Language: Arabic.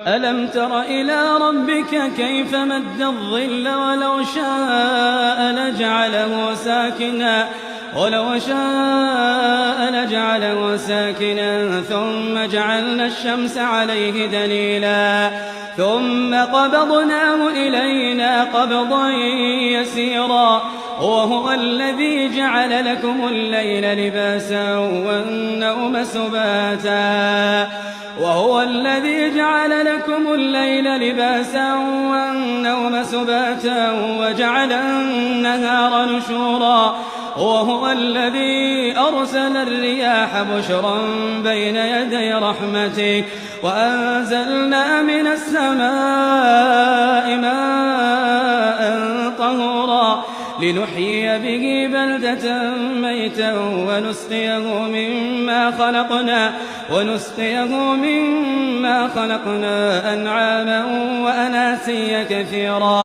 ألم تر إلى ربك كيف مد الظل ولو شاء لجعله ساكنا جعلنا الشمس عليه دليلا ثم قبضناه إلينا قبضا يسيرا وهو الذي جعل لكم الليل لباسا والنوم سباتا وجعل النهار نشورا وهو الذي أرسل الرياح بشرا بين يدي رحمته وأنزلنا من السماء ماء طهورا لنحيي به بلدة ميتا ونسقيه مما خلقنا أنعاما وأناسيا كثيرا.